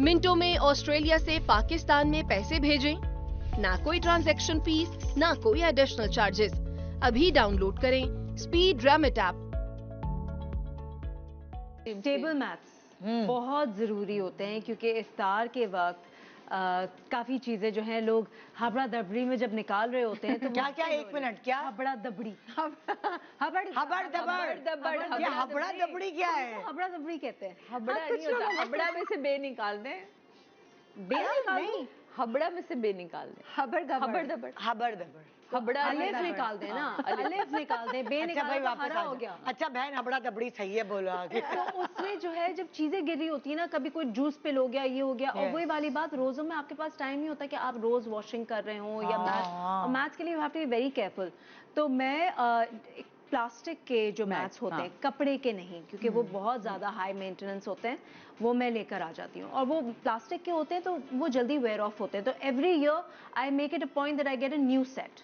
मिनटों में ऑस्ट्रेलिया से पाकिस्तान में पैसे भेजें, ना कोई ट्रांजैक्शन फीस, ना कोई एडिशनल चार्जेस। अभी डाउनलोड करें speed remit app. Table maths बहुत ज़रूरी होते हैं क्योंकि इफ्तार के वक्त काफ़ी चीज़ें जो हैं लोग हबड़ा दबड़ी में जब निकाल रहे होते हैं तो क्या क्या एक मिनट क्या हबड़ा दबड़ी हबड़ दबड़ ये हबड़ा दबड़ी क्या है? हबड़ा दबड़ी कहते हैं। हबड़ा नहीं होता, हबड़ा में से बे निकाल दें, बे निकाल दो, हबड़ा में से बे निकाल दें, हबड़ हबड़ दबड़, हबड़ दबड़ हबड़ा अलिफ निकाल दें ना, अलिफ निकाल दें, बे अच्छा निकाल भाई तो वापस हरा आ हो जाओ। गया। अच्छा बहन हबड़ा दबड़ी सही है, बोलो आगे। तो उसमें जो है जब चीजें गिर रही होती है ना, कभी कोई जूस पिल हो गया, ये हो गया, और वही वाली बात, रोजों में आपके पास टाइम नहीं होता कि आप रोज वॉशिंग कर रहे हो या मैथ्स के लिए you have to be very careful. तो मैं प्लास्टिक के जो मैथ्स होते हैं, कपड़े के नहीं, क्योंकि वो बहुत ज़्यादा हाई मेंटेनेंस होते हैं, वो मैं लेकर आ जाती हूँ। और वो प्लास्टिक के होते हैं तो वो जल्दी वेयर ऑफ होते हैं, तो every year I make it a point that I get a new set.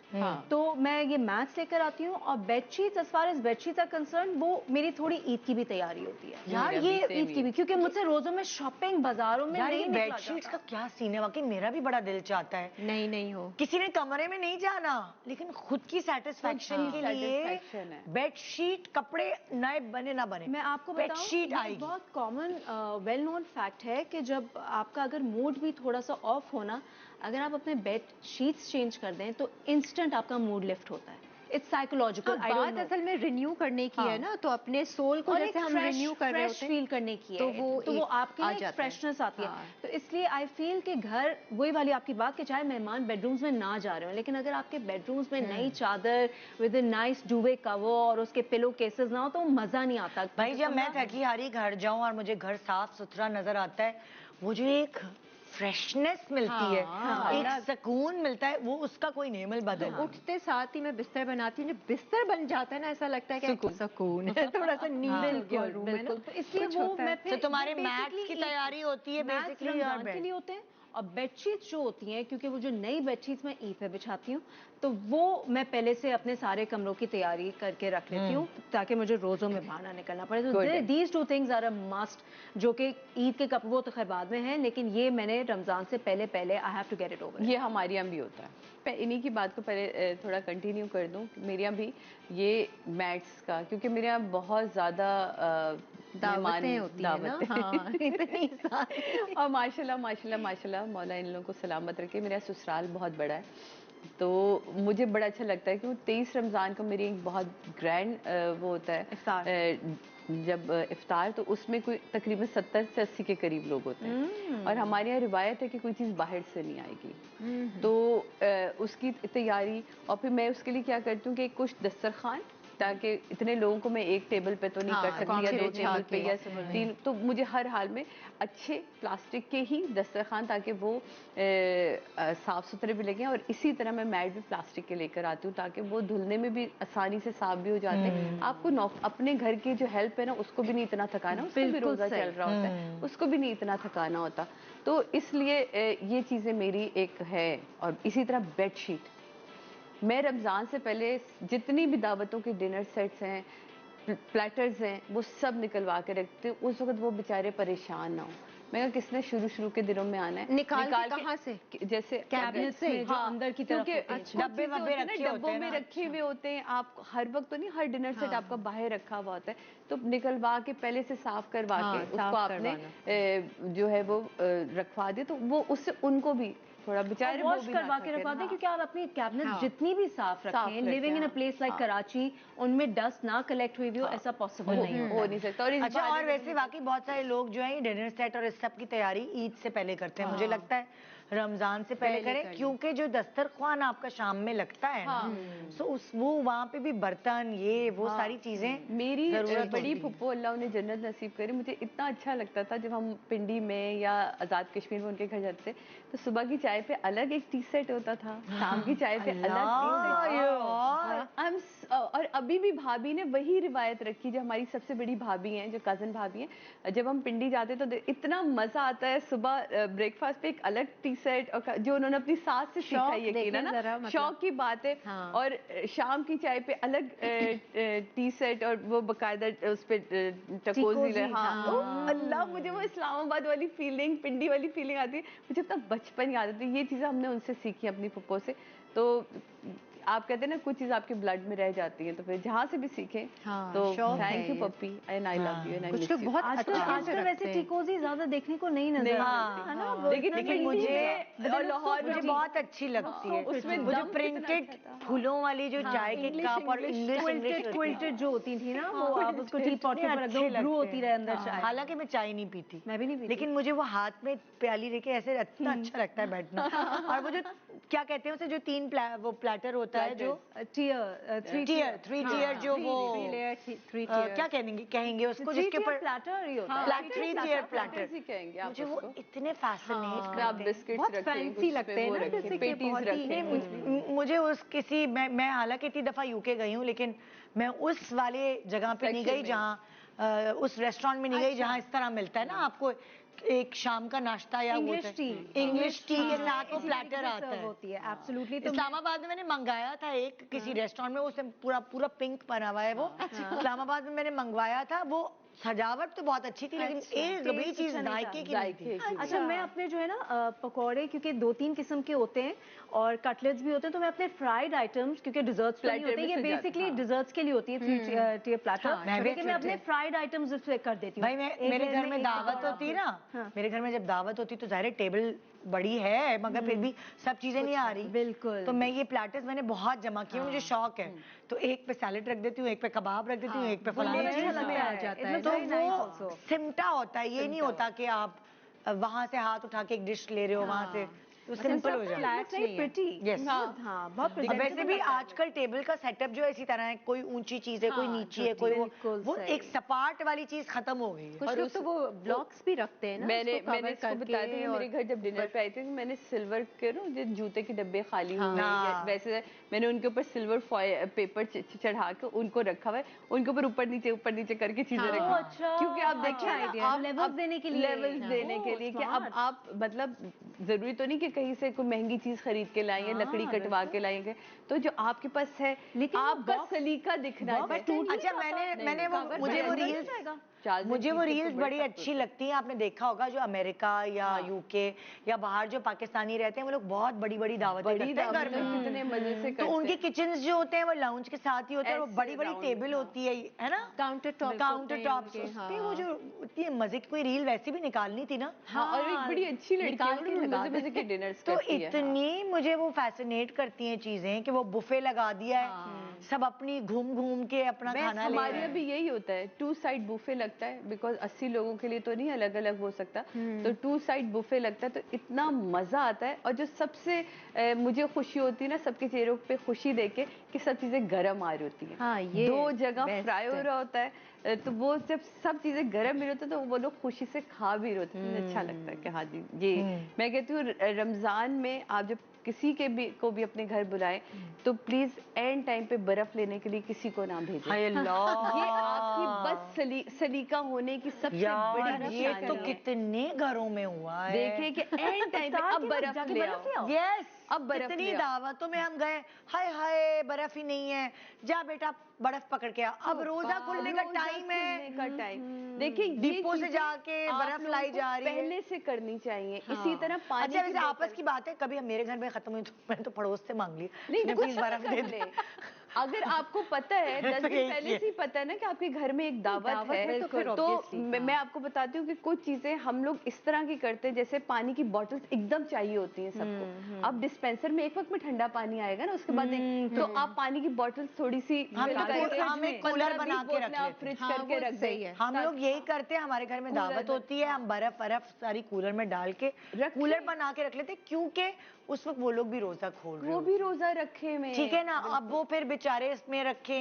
तो मैं ये मैथ्स लेकर आती हूँ। और bedsheets, as far as bedsheets are concern, वो मेरी थोड़ी ईद की भी तैयारी होती है यार, ये ईद की भी, क्योंकि मुझसे रोजों में शॉपिंग बाजारों में नहीं निकला बेडशीट्स का क्या सीन है? वाकई मेरा भी बड़ा दिल चाहता है। नहीं हो, किसी ने कमरे में नहीं जाना, लेकिन खुद की सेटिस्फेक्शन के लिए बेडशीट, कपड़े नए बने ना बने, मैं आपको बताऊं, बहुत कॉमन वेल नोन फैक्ट है कि जब आपका अगर मूड भी थोड़ा सा ऑफ होना, अगर आप अपने बेड शीट्स चेंज कर दें तो इंस्टेंट आपका मूड लिफ्ट होता है। It's psychological. बात असल में रिन्यू करने की है ना, तो अपने सोल को जैसे हम रिन्यू कर रहे होते हैं, फील करने की है, तो वो आपके लिए फ्रेशनेस आती है। तो इसलिए आई फील कि घर, वही वाली आपकी बात कि चाहे मेहमान बेडरूम्स में ना जा रहे हो, लेकिन अगर आपके बेडरूम्स में नई चादर विद नाइस डुवे कवर और उसके पिलो केसेस ना हो तो मजा नहीं आता। भाई जब मैं थकी हारी घर जाऊं और मुझे घर साफ सुथरा नजर आता है, वो जो एक फ्रेशनेस मिलती है, एक सुकून मिलता है, वो उसका कोई नेमल बदल। उठते साथ ही मैं बिस्तर बनाती हूँ, जब बिस्तर बन जाता है ना, ऐसा लगता है कि सुकून है, थोड़ा सा नींद हो गया रूम में ना, तो इसलिए वो मैं फिर तुम्हारे मैथ्स की तैयारी होती है बेसिकली, रमजान के लिए होते हैं। और बेडशीट्स जो होती हैं, क्योंकि वो जो नई बेडशीट्स मैं ईद पे बिछाती हूँ, तो वो मैं पहले से अपने सारे कमरों की तैयारी करके रख लेती हूँ ताकि मुझे रोजों में बाहर ना निकलना पड़े। तो these two things are a must, जो कि ईद के कपड़े वो तो खैर बाद में है, लेकिन ये मैंने रमजान से पहले I have to get it over. ये हमारे यहाँ भी होता है। इन्हीं की बात को पहले थोड़ा कंटिन्यू कर दूं, मेरे यहाँ भी ये मैट्स का, क्योंकि मेरे यहाँ बहुत ज़्यादा दावतें होती हैं ना, हाँ, इतनी सारी। और माशाल्लाह मौला इन लोगों को सलामत रखे। मेरा ससुराल बहुत बड़ा है, तो मुझे बड़ा अच्छा लगता है कि 23 रमज़ान को मेरी एक बहुत ग्रैंड वो होता है जब इफ्तार, तो उसमें कोई तकरीबन 70 से 80 के करीब लोग होते हैं। और हमारे यहाँ रिवायत है कि कोई चीज़ बाहर से नहीं आएगी, तो उसकी तैयारी। और फिर मैं उसके लिए क्या करती हूँ कि कुछ दस्तरखान, ताकि इतने लोगों को मैं एक टेबल पे तो नहीं कर सकती या 2 टेबल पे या 3, तो मुझे हर हाल में अच्छे प्लास्टिक के ही दस्तरखान, ताकि वो साफ़ सुथरे भी लगे। और इसी तरह मैं मैट भी प्लास्टिक के लेकर आती हूँ ताकि वो धुलने में भी आसानी से साफ भी हो जाते हैं। आपको अपने घर की जो हेल्प है ना, उसको भी नहीं इतना थकाना, उसको भी रोज़ा चल रहा होता है, उसको भी नहीं इतना थकाना होता। तो इसलिए ये चीज़ें मेरी एक है। और इसी तरह बेडशीट, मैं रमज़ान से पहले जितनी भी दावतों के डिनर सेट्स हैं, प्लेटर्स हैं, वो सब निकलवा के रखती हूँ। उस वक्त वो बेचारे परेशान ना हो। मैं कहा किसने शुरू के दिनों में आना है, निकाल के कहाँ से, जैसे कैबिनेट से, जो अंदर की तरफ डब्बों में रखे हुए होते हैं। आप हर वक्त तो नहीं, हर डिनर सेट आपका बाहर रखा हुआ होता है, तो निकलवा के पहले से साफ करवा के उसको आपने जो है वो रखवा दे, तो वो उससे उनको भी थोड़ा बेचारे वॉश करवा के रखवा दें, क्योंकि आप अपनी कैबिनेट जितनी भी साफ रखें, living in a place like Karachi, उनमें डस्ट ना कलेक्ट हुई भी हो, ऐसा पॉसिबल नहीं हो नहीं सकता। और अच्छा, और वैसे वाकई बहुत सारे लोग जो है डिनर सेट और इस सब की तैयारी ईद से पहले करते हैं। मुझे लगता है रमजान से पहले करें, क्योंकि जो दस्तरख्वान आपका शाम में लगता है ना, सो उस वो वहाँ पे भी बर्तन, ये वो सारी चीजें। मेरी बड़ी फुप्पो, अल्लाह उन्हें जन्नत नसीब करे, मुझे इतना अच्छा लगता था जब हम पिंडी में या आज़ाद कश्मीर में उनके घर जाते, तो सुबह की चाय पे अलग एक टी सेट होता था, शाम की चाय पे अलग टी सेट। और अभी भी भाभी ने वही रिवायत रखी, जो हमारी सबसे बड़ी भाभी हैं, जो कजन भाभी हैं, जब हम पिंडी जाते तो इतना मजा आता है। सुबह ब्रेकफास्ट पे एक अलग टी सेट और जो उन्होंने अपनी सास से सीखा, ये देखें ना जरा, मतलब। शौक की बात है। हाँ। और शाम की चाय पे अलग टी सेट और वो बकायदा उस पे टकोजी। हाँ, हाँ। अल्लाह, मुझे वो इस्लामाबाद वाली फीलिंग, पिंडी वाली फीलिंग आती है, मुझे अपना बचपन याद आता है। ये चीजें हमने उनसे सीखी अपनी पप्पो से। तो आप कहते हैं ना कुछ चीज आपके ब्लड में रह जाती है, तो फिर जहाँ से भी सीखें। हाँ, तो शौक है थैंक यू ये। Puppy and I love you and I कुछ मिस लोग यू। बहुत आजकल अच्छे से आजकल वैसे रखते हैं। टिकोजी ज्यादा देखने को नहीं नजर आती है ना, वो लेकिन इतना लेकिन trendy मुझे है। और लाहौर मुझे में बहुत अच्छी लगती है उसमें वो जो दम कितना प्रिंटेड अच्छा था। फूलों वाली जो चाय के कप और इंग्लिश क्विल्टेड जो होती थी ना, वो आप उसको टी पॉट के ऊपर रख दो, अच्छे ब्रू लगते होती हैं। रहे अंदर चाय। हालांकि मैं चाय नहीं पीती, मैं भी नहीं पीती। लेकिन मुझे वो हाथ में प्याली लेके ऐसे इतना अच्छा लगता है बैठना। और वो जो क्या कहते हैं उसे, जो तीन वो प्लेटर होता है, जो थ्री टियर, जो वो क्या कहेंगे उसको, जिसके ऊपर प्लेटर ही होता है। थ्री टियर प्लेटर, ऐसे कहेंगे आप मुझे वो उसको। इतने फैसिनेट उसमें आप करते हैं। बिस्किट्स बहुत रखें, fancy कुछ लगते पे हैं वो ना, रखें, जैसे कि पेटीज बहुत ही- रखें। मुझे उस किसी मैं हालांकि इतनी दफा यूके गई हूँ, लेकिन मैं उस वाले जगह पे नहीं Section गई में। जहाँ उस रेस्टोरेंट में नहीं गई जहाँ इस तरह मिलता है ना आपको एक शाम का नाश्ता या इंग्लिश टी, इंग्लिश टी के साथ वो प्लेटर आता है। होती है एब्सोल्युटली। तो इस्लामाबाद में मैंने मंगाया था एक किसी रेस्टोरेंट में, उसमें पूरा पूरा पिंक बना हुआ है वो। इस्लामाबाद में मैंने मंगवाया था, वो सजावट तो बहुत अच्छी थी, लेकिन एक बड़ी चीज जायके की नहीं थी। अच्छा, मैं अपने जो है ना पकौड़े, क्योंकि 2-3 किस्म के होते हैं और कटलेट्स भी होते हैं, तो मैं अपने फ्राइड आइटम्स, क्योंकि डिजर्ट्स तो नहीं Platter होते, में ये सजाते, बेसिकली हाँ। डिजर्ट्स के लिए होती है 3 टियर प्लेटर, मैं भी लेकिन मैं अपने फ्राइड आइटम्स उससे कर देती हूँ। भाई मैं एक मेरे लेयर घर में एक दावत पकौड़ा। होती ना, हाँ। मेरे घर में जब दावत होती तो ज़ाहिर है टेबल बड़ी है, मगर फिर भी सब चीजें नहीं आ रही। बिल्कुल। तो मैं ये प्लेटर्स मैंने बहुत जमा किए, मुझे शौक है। तो एक पे सैलेड रख देती हूँ, एक पे कबाब रख देती हूँ, एक पे फलाना अच्छा चीज लगता आ है, जाता है। It तो looks very nice वो also। सिमटा होता है, ये नहीं होता कि आप वहां से हाथ उठा के एक डिश ले रहे हो, वहां से तो सिंपल हो जाता है। It's very pretty। Yes। हाँ, बहुत अब वैसे presentable भी लगता है। आजकल टेबल का सेटअप जो है इसी तरह है, कोई ऊंची चीज है, कोई नीची है, कोई बिल्कुल वो सही। एक सपाट वाली चीज खत्म हो गई है। कुछ लोग तो वो ब्लॉक्स भी रखते हैं ना, मैंने उसको cover इसको करके बताया था कि और- मेरे घर जब डिनर पे आए थे, मैंने सिल्वर के ना जो जूते के डब्बे खाली हुए हैं, हाँ। वैसे मैंने उनके ऊपर सिल्वर पेपर चढ़ा के उनको रखा हुआ है, उनके ऊपर ऊपर नीचे करके चीजें रखी। अच्छा। क्योंकि आप देखिए अच्छा ना, idea, आप levels देने के लिए। लेवल्स देने के लिए कि अब smart। आप मतलब जरूरी तो नहीं कि कहीं से कोई महंगी चीज खरीद के लाएंगे, लकड़ी कटवा के लाएंगे, तो जो आपके पास है लेकिन वो आपका box- सलीका दिखना box चाहिए। टूट अच्छा, मैंने वो cover मुझे वो अंदर रील्स जाएगा। मुझे वो रील्स बड़ी अच्छी लगती हैं। आपने देखा होगा जो अमेरिका या यूके या बाहर जो पाकिस्तानी रहते हैं, वो लोग बहुत बड़ी बड़ी दावतें करते हैं घर में। कितने मजे से तो करते उनके हैं। किचन्स जो होते हैं वो लाउंज के साथ ही होते हैं, और वो ऐसे बड़ी बड़ी round, टेबल हाँ। होती है ना, काउंटर टॉप काउंटर टॉप्स, उस पे वो जो इतनी मजे की कोई रील वैसी भी निकालनी थी ना। हाँ, और एक बड़ी अच्छी लड़की निकाल के लगा मजे के डिनर्स तो करती है। इतनी मुझे वो फैसिनेट करती हैं चीजें कि वो बुफे लगा दिया है, सब अपनी घूम घूम के अपना खाना ले हमारे रहे यहाँ हैं। भी यही होता है, 2 साइड बुफे लगता है, बिकॉज 80 लोगों के लिए तो नहीं अलग अलग हो सकता, तो 2 साइड बुफे लगता है, तो इतना मजा आता है। और जो सबसे मुझे खुशी होती है ना सबके चेहरों पे खुशी देके कि सब चीजें गर्म आ रही होती हैं। हाँ, ये 2 जगह best फ्राई हो है। रहा होता है, तो वो जब सब चीजें गर्म भी होती है तो वो लोग खुशी से खा भी होते हैं। अच्छा लगता है कि हाँ जी, ये मैं कहती हूँ रमजान में आप जब किसी को भी अपने घर बुलाएं तो प्लीज एंड टाइम पे बर्फ लेने के लिए किसी को ना भेजें। हाय अल्लाह, ये आपकी बस सलीका होने की सबसे यार बड़ी ये निशानी तो है। कितने घरों में हुआ है। देखिए कि एंड टाइम पे अब बर्फ ले आओ। यस, अब बर्फ इतनी ले आओ। दावतों में हम गए, हाय हाय बर्फ ही नहीं है, जा बेटा बर्फ पकड़ के आ। अब रोजा खुलने का टाइम है, देखिए डिपो से जाके बर्फ लाई जा रही है। पहले से करनी चाहिए। इसी तरह पानी अच्छा, की वैसे आपस बोतल- की बात है, कभी मेरे घर में खत्म हुई तो मैं तो पड़ोस से मांग ली, नहीं, प्लीज बर्फ दे दे। अगर आपको पता है 10 तो दिन यही पहले किया। से ही पता है ना कि आपके घर में एक दावत है, है तो फिर तो obviously, मैं आपको बताती हूँ कि कुछ चीजें हम लोग इस तरह की करते हैं, जैसे पानी की बॉटल्स एकदम चाहिए होती हैं सबको। अब डिस्पेंसर में एक वक्त में ठंडा पानी आएगा ना, उसके बाद तो आप पानी की बॉटल्स थोड़ी सी हम तो करके हम एक कूलर बना के रख लेते हैं। फ्रिज हाँ, करके वो रख सही दें। है। हम लोग यही करते हैं, हमारे घर में दावत होती है, हम बर्फ सारी कूलर में डाल के कूलर बना के रख लेते हैं, क्योंकि उस वक्त वो लोग भी रोजा खोल रहे वो भी रोजा रखे में, ठीक है ना। अब वो फिर बेचारे इसमें रखे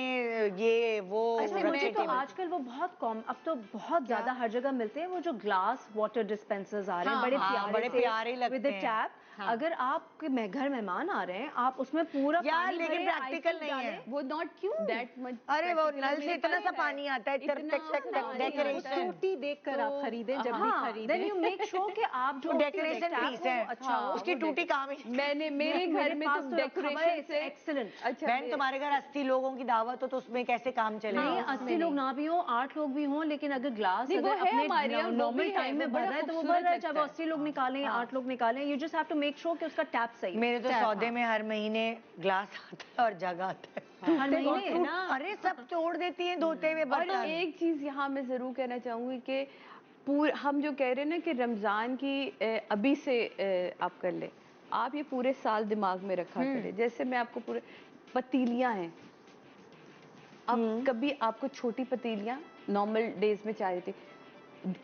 ये वो ऐसे मुझे तो आजकल वो बहुत कॉम, अब तो बहुत ज्यादा हर जगह मिलते हैं वो जो ग्लास वाटर डिस्पेंसर्स आ रहे हैं, बड़े प्यारे लगते विद टैप। अगर आपके घर मेहमान आ रहे हैं, आप उसमें पूरा यार पानी लेकिन भरे, प्रैक्टिकल आइस नहीं है वो नॉट क्यों दैट मच। अरे वो नल से इतना सा पानी आता है, डेकोरेशन टूटी देखकर आप खरीदें जब भी खरीदें। देन यू मेक श्योर कि आप जो डेकोरेशन पीस है, अच्छा हो, उसकी टूटी काम ही। मैंने मेरे घर में तो डेकोरेशन से एक्सीलेंट। अच्छा बहन तुम्हारे घर 80 लोगों की दावत हो तो उसमें कैसे काम चलेगा? नहीं 80 लोग ना भी हो, 8 लोग भी हों, लेकिन अगर ग्लास नहीं, वो अगर है अपने हमारे यहाँ, वो नॉर्मल भी है, टाइम में वो भर बड़ा रहा है तो वो खूबसूरत भर रहा है, चाहे वो लगता 80 लोग निकालें या 8 लोग निकालें, you just have to make sure कि उसका टैप सही है। मेरे तो सौदे में हर महीने ग्लास आता है और जग आता है। हर महीने ना अरे सब तोड़ देती हैं धोते हुए और बर्तन। एक चीज यहाँ मैं जरूर कहना चाहूंगी कि हम जो कह रहे हैं ना कि रमजान की अभी से आप कर ले, आप ये पूरे साल दिमाग में रखा करें। जैसे मैं आपको पूरे पतीलियां हैं, अब कभी आपको छोटी पतीलियां नॉर्मल डेज में चाहिए थी,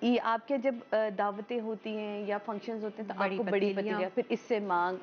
ये आपके जब दावतें होती हैं या फंक्शंस होते हैं तो आपको बड़ी पतीलियां, फिर इससे मांग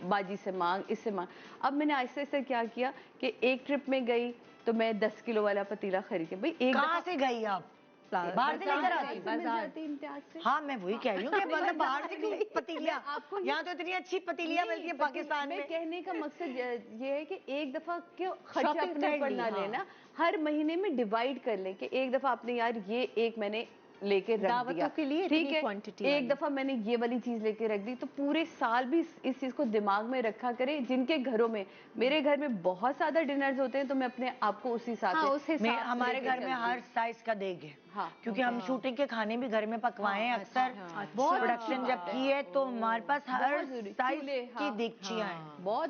बाजी से मांग, इससे मांग। अब मैंने ऐसे ऐसे क्या किया कि एक ट्रिप में गई तो मैं 10 किलो वाला पतीला खरीद के, भाई एक कहाँ से गई आप? बाहर से लेकर आती? इम्तियाज से। हाँ मैं वही कह रही हूँ कि मतलब बाहर से क्यों पतीलियां? यहाँ तो इतनी अच्छी पतीलियां मिलती है पाकिस्तान में। कहने का मकसद ये है कि एक दफा क्यों खर्चा अपने ऊपर ना लेना, हर महीने में डिवाइड कर ले कि एक दफा आपने यार ये एक मैंने लेके रख दिया के लिए ठीक इतनी है, क्वांटिटी एक दफा मैंने ये वाली चीज लेके रख दी, तो पूरे साल भी इस चीज को दिमाग में रखा करें। जिनके घरों में, मेरे घर में बहुत ज्यादा डिनर्स होते हैं तो मैं अपने आप को उस हिसाब से हमारे घर में हर साइज का देग है। हाँ, क्योंकि हम शूटिंग के खाने भी घर में पकवाए हैं अक्सर। बहुत प्रोडक्शन जब की है तो हमारे पास हर साइज की देगचियां हैं। बहुत